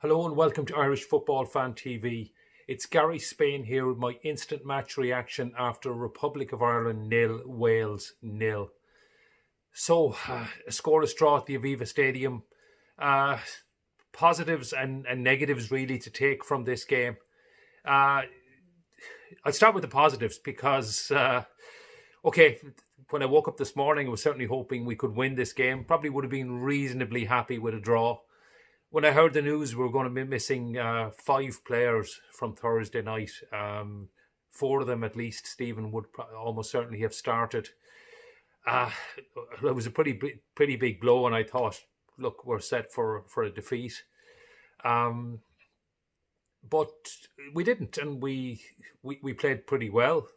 Hello and welcome to Irish Football Fan TV. It's Gary Spain here with my instant match reaction after Republic of Ireland nil, Wales nil. So, a scoreless draw at the Aviva Stadium. Uh, Positives and negatives really to take from this game. Uh, I'll start with the positives because, okay, when I woke up this morning, I was certainly hoping we could win this game. Probably would have been reasonably happy with a draw. When I heard the news we were going to be missing five players from Thursday night, four of them at least, Stephen would almost certainly have started. Uh, it was a pretty big blow, and I thought, look, we're set for a defeat. But we didn't, and we played pretty well.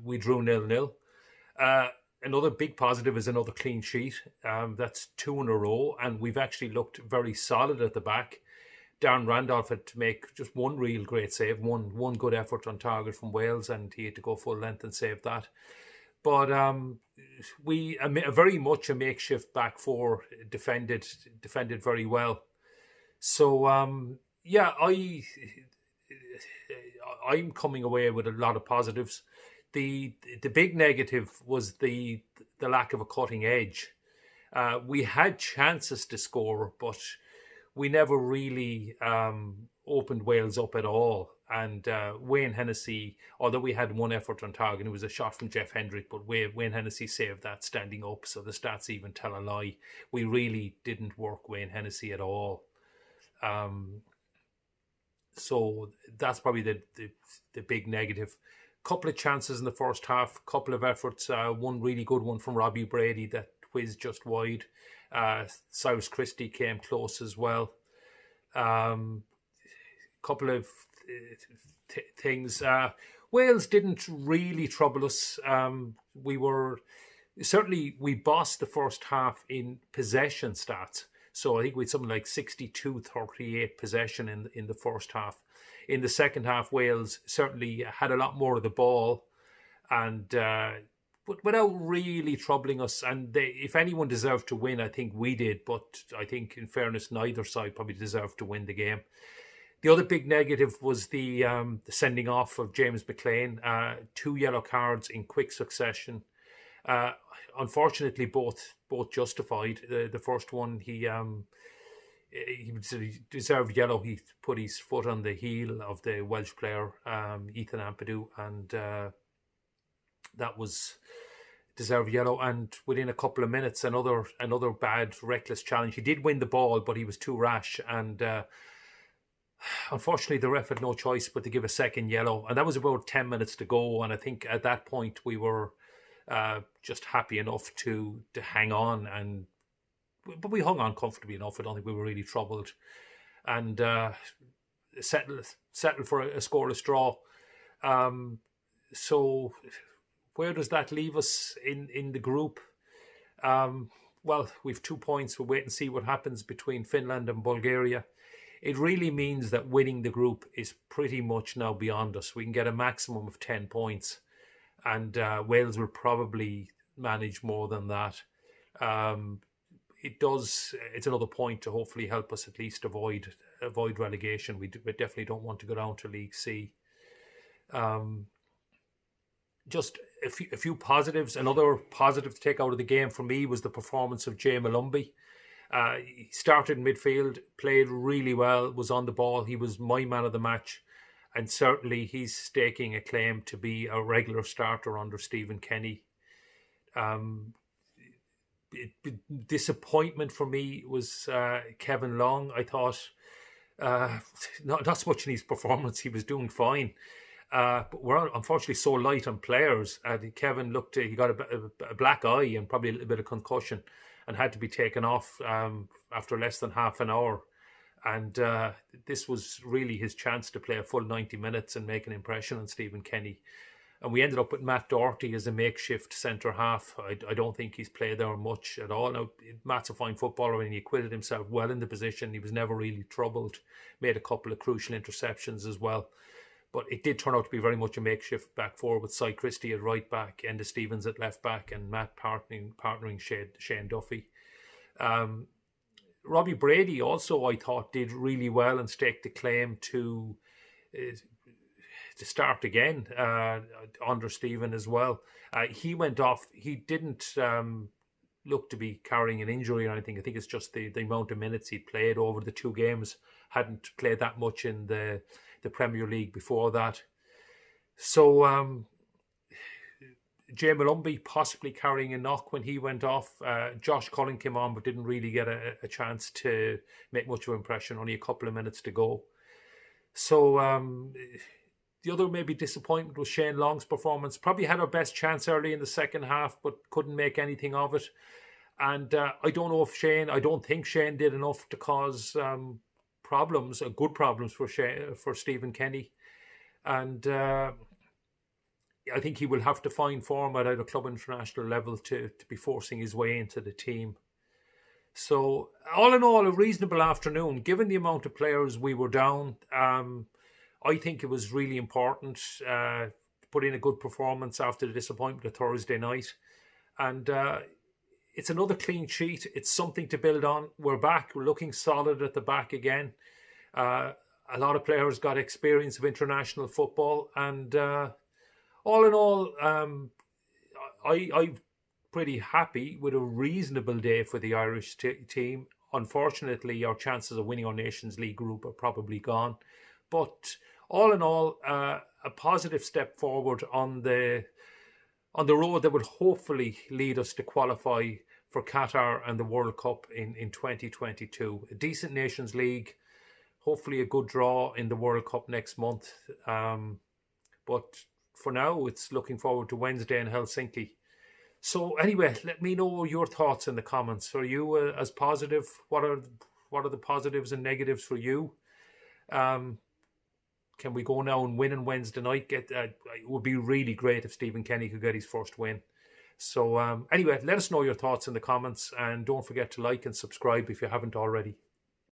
We drew 0-0. Another big positive is another clean sheet. That's two in a row, and we've actually looked very solid at the back. Darren Randolph had to make just one real great save, one good effort on target from Wales, and he had to go full length and save that. But we very much a makeshift back four defended very well. So yeah, I'm coming away with a lot of positives. The big negative was the lack of a cutting edge. We had chances to score, but we never really opened Wales up at all. And Wayne Hennessy, although we had one effort on target, it was a shot from Jeff Hendrick, but Wayne Hennessy saved that standing up, so the stats even tell a lie. We really didn't work Wayne Hennessy at all. So that's probably the big negative. Couple of chances in the first half, couple of efforts. One really good one from Robbie Brady that whizzed just wide. Cyrus Christie came close as well. Couple of things. Wales didn't really trouble us. We bossed the first half in possession stats. So I think we had something like 62-38 possession in the first half. In the second half, Wales certainly had a lot more of the ball, and without really troubling us. And if anyone deserved to win, I think we did. But I think, in fairness, neither side probably deserved to win the game. The other big negative was the sending off of James McClean. Two yellow cards in quick succession. Unfortunately, both justified. The first one, he deserved yellow. He put his foot on the heel of the Welsh player, Ethan Ampadu, and that was deserved yellow. And within a couple of minutes, another bad, reckless challenge. He did win the ball, but he was too rash, and unfortunately, the ref had no choice but to give a second yellow. And that was about 10 minutes to go. And I think at that point we were just happy enough to hang on, but we hung on comfortably enough. I don't think we were really troubled, and settled for a scoreless draw. So where does that leave us in the group? Well, we've 2 points. We'll wait and see what happens between Finland and Bulgaria. It really means that winning the group is pretty much now beyond us. We can get a maximum of 10 points. And Wales will probably manage more than that. It's another point to hopefully help us at least avoid relegation. We definitely don't want to go down to League C. Just a few positives. Another positive to take out of the game for me was the performance of Jay Malumbi. He started in midfield, played really well, was on the ball. He was my man of the match. And certainly he's staking a claim to be a regular starter under Stephen Kenny. Disappointment for me was Kevin Long. I thought not so much in his performance, he was doing fine. But we're unfortunately so light on players. Kevin he got a black eye and probably a little bit of concussion and had to be taken off after less than half an hour. And this was really his chance to play a full 90 minutes and make an impression on Stephen Kenny. And we ended up with Matt Doherty as a makeshift centre-half. I don't think he's played there much at all. Now, Matt's a fine footballer and he acquitted himself well in the position. He was never really troubled. Made a couple of crucial interceptions as well. But it did turn out to be very much a makeshift back four with Cy Christie at right back, Enda Stevens at left back, and Matt partnering Shane Duffy. Robbie Brady also, I thought, did really well and staked the claim uh, to start again under Stephen as well. He went off. He didn't look to be carrying an injury or anything. I think it's just the amount of minutes he played over the 2 games. Hadn't played that much in the Premier League before that. So Jay Malumbi possibly carrying a knock when he went off. Josh Cullen came on but didn't really get a chance to make much of an impression. Only a couple of minutes to go. So the other maybe disappointment was Shane Long's performance. Probably had our best chance early in the second half, but couldn't make anything of it. And I don't think Shane did enough to cause problems, good problems for Stephen Kenny. And I think he will have to find form at either club international level to be forcing his way into the team. So all in all, a reasonable afternoon. Given the amount of players we were down, I think it was really important to put in a good performance after the disappointment of Thursday night. And it's another clean sheet. It's something to build on. We're back. We're looking solid at the back again. A lot of players got experience of international football. And all in all, I'm pretty happy with a reasonable day for the Irish team. Unfortunately, our chances of winning our Nations League group are probably gone. But all in all, a positive step forward on the road that would hopefully lead us to qualify for Qatar and the World Cup in 2022. A decent Nations League, hopefully a good draw in the World Cup next month. But for now, it's looking forward to Wednesday in Helsinki. So anyway, let me know your thoughts in the comments. Are you as positive? What are the positives and negatives for you? Can we go now and win on Wednesday night? It would be really great if Stephen Kenny could get his first win. So anyway, let us know your thoughts in the comments, and don't forget to like and subscribe if you haven't already.